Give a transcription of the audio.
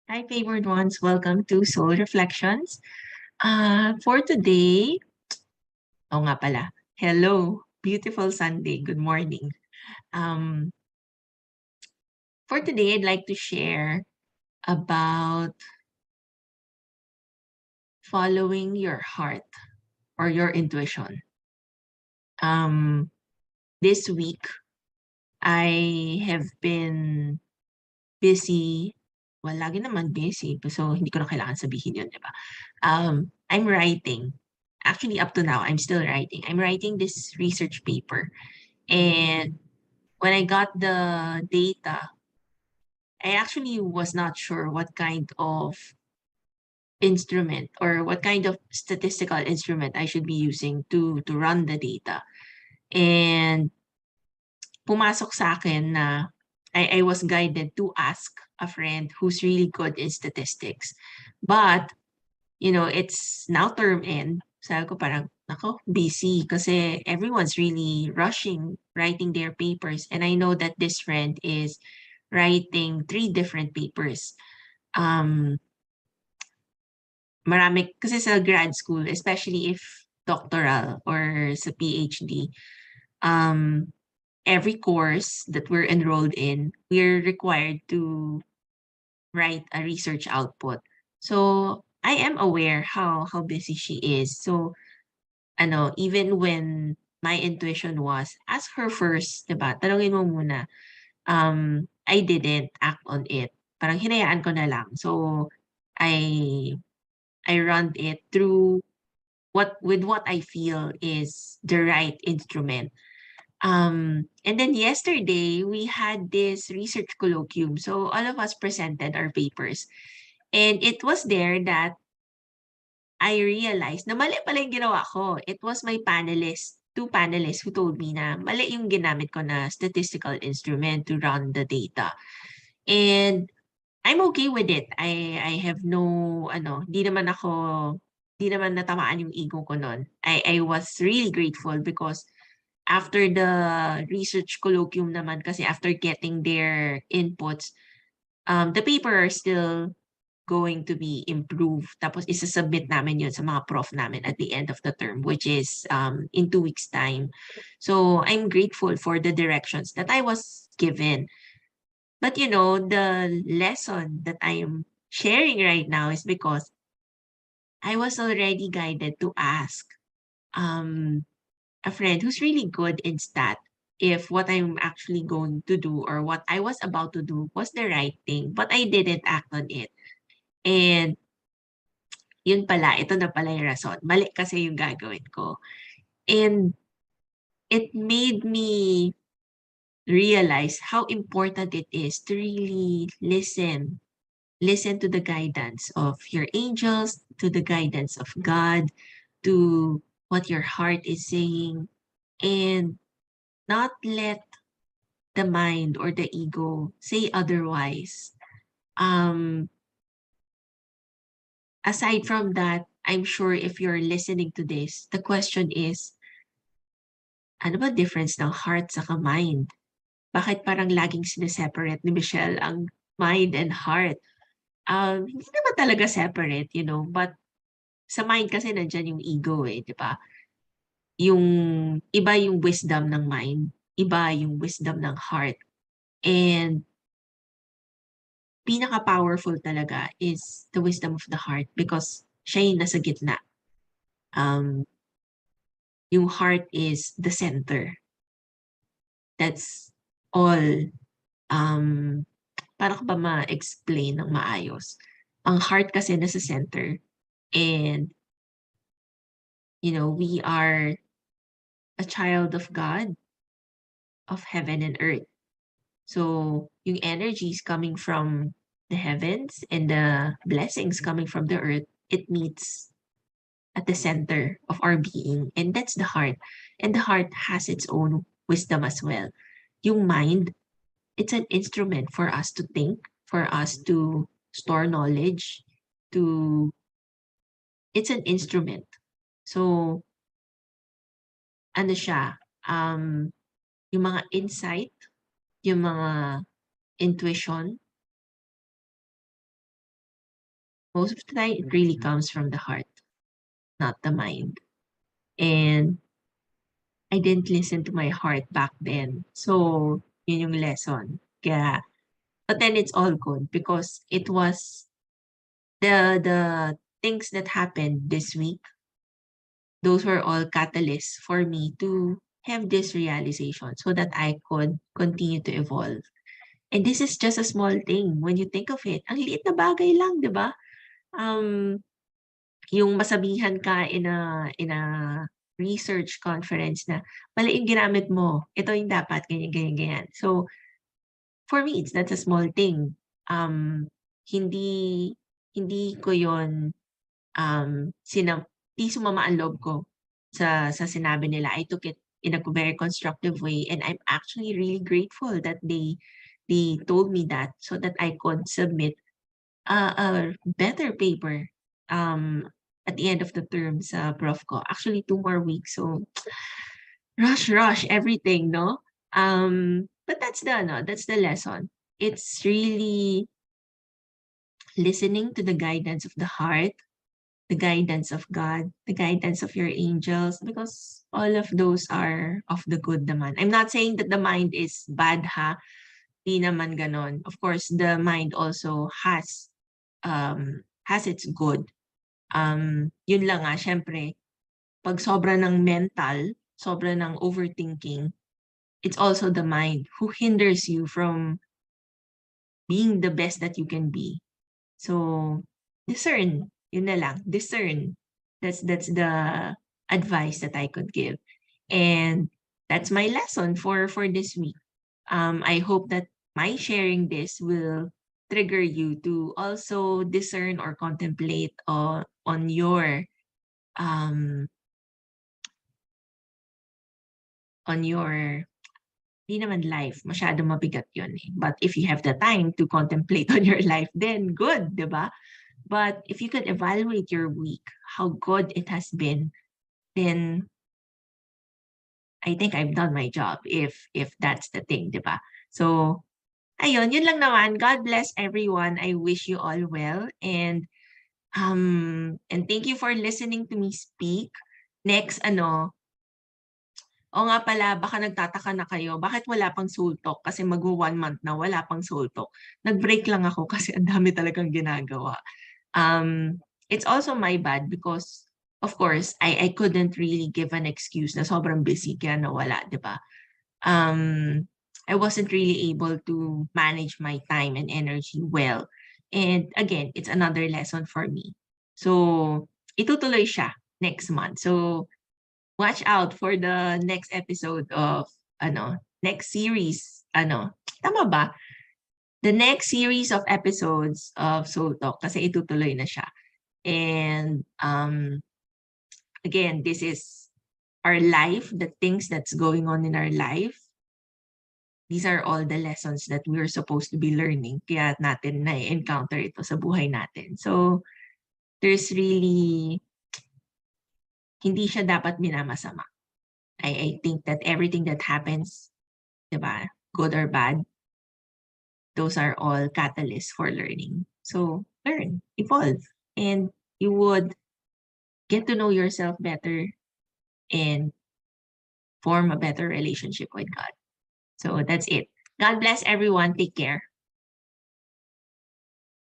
Hi, favored ones. Welcome to Soul Reflections. For today, oh nga pala, hello, beautiful Sunday, good morning. Um, for today, I'd like to share about following your heart or your intuition. Um, this week, I have been busy. Well, lagi naman busy, so hindi ko na kailangan sabihin yun, di ba? I'm writing. Actually, up to now, I'm still writing. I'm writing this research paper. And when I got the data, I actually was not sure what kind of instrument or what kind of statistical instrument I should be using to run the data. And pumasok sa akin na I was guided to ask a friend who's really good in statistics. But it's now term end. Sabi ko parang, nako, busy kasi everyone's really rushing writing their papers. And I know that this friend is writing 3 different papers. Marami, kasi sa grad school, especially if doctoral or sa PhD, um, every course that we're enrolled in, we're required to write a research output. So I am aware how busy she is. So even when my intuition was, ask her first, 'di ba? Tanungin mo muna. I didn't act on it. Parang hinayaan ko na lang. So I I run it through what I feel is the right instrument. And then yesterday we had this research colloquium. So all of us presented our papers. And it was there that I realized na mali pala yung ginawa ko. It was my two panelists who told me na mali yung ginamit ko na statistical instrument to run the data. And I'm okay with it. I have no, di naman natamaan yung ego ko nun. I was really grateful because after the research colloquium naman, kasi after getting their inputs, the paper are still going to be improved. Tapos isa-submit namin yun sa mga prof namin at the end of the term, which is in 2 weeks' time. So I'm grateful for the directions that I was given. But the lesson that I am sharing right now is because I was already guided to ask um, a friend who's really good in stat if what I'm actually going to do or what I was about to do was the right thing, but I didn't act on it. And yun pala, ito na pala yung rason. Mali kasi yung gagawin ko. And it made me realize how important it is to really listen. Listen to the guidance of your angels, to the guidance of God, to what your heart is saying, and not let the mind or the ego say otherwise. Aside from that, I'm sure if you're listening to this, the question is, ano ba difference ng heart sa mind? Bakit parang laging sineseparate ni Michelle ang mind and heart? Hindi naman talaga separate, but sa mind kasi nandyan yung ego di ba? Yung iba yung wisdom ng mind, iba yung wisdom ng heart. And pinaka-powerful talaga is the wisdom of the heart because siya yung nasa gitna. Yung heart is the center. That's all. Para ko ba ma-explain ng maayos? Ang heart kasi nasa center. And, we are a child of God, of heaven and earth. So, yung energies coming from the heavens and the blessings coming from the earth, it meets at the center of our being. And that's the heart. And the heart has its own wisdom as well. Yung mind, it's an instrument for us to think, for us to store knowledge, it's an instrument. So, ano siya, yung mga insight, yung mga intuition, Most of the time, it really comes from the heart, not the mind. And I didn't listen to my heart back then. So, yun yung lesson. Kaya, but then it's all good because it was the things that happened this week. Those were all catalysts for me to have this realization so that I could continue to evolve. And this is just a small thing when you think of it. Ang liit na bagay lang, di ba? Um, yung masabihan ka in a research conference na mali yung ginamit mo. Ito yung dapat, ganyan, ganyan, ganyan. So, for me, that's a small thing. Hindi hindi ko yon di sumama ang loob ko sa sinabi nila. I took it in a very constructive way and I'm actually really grateful that they told me that so that I could submit a better paper at the end of the term sa prof ko. Actually, 2 more weeks. So, rush, everything, no? But that's the lesson. It's really listening to the guidance of the heart, the guidance of God, the guidance of your angels, because all of those are of the good naman. I'm not saying that the mind is bad, ha? Di naman ganon. Of course, the mind also has its good. Yun lang nga, syempre, pag sobra ng mental, sobra ng overthinking, it's also the mind who hinders you from being the best that you can be. So, discern. Yun na lang. Discern. That's the advice that I could give. And that's my lesson for this week. I hope that my sharing this will trigger you to also discern or contemplate on your um on your di naman life, masyado mabigat yun eh. But if you have the time to contemplate on your life, then good, di ba? But if you could evaluate your week, how good it has been, then I think I've done my job if that's the thing, di ba? So, ayun, yun lang naman. God bless everyone. I wish you all well and thank you for listening to me speak. Next o nga pala, baka nagtataka na kayo, bakit wala pang Soul Talk? Kasi mag-1 month na wala pang Soul Talk. Nag-break lang ako kasi ang dami talagang ginagawa. It's also my bad because, of course, I couldn't really give an excuse na sobrang busy kaya nawala, di ba? I wasn't really able to manage my time and energy well. And again, it's another lesson for me. So, itutuloy siya next month. So, watch out for the next episode of next series tama ba, the next series of episodes of Soul Talk kasi itutuloy na siya. And again, this is our life, the things that's going on in our life. These are all the lessons that we're supposed to be learning, kaya natin na-encounter ito sa buhay natin. So there's really hindi siya dapat minamasama. I think that everything that happens, diba, good or bad, those are all catalysts for learning. So learn, evolve, and you would get to know yourself better and form a better relationship with God. So that's it. God bless everyone. Take care.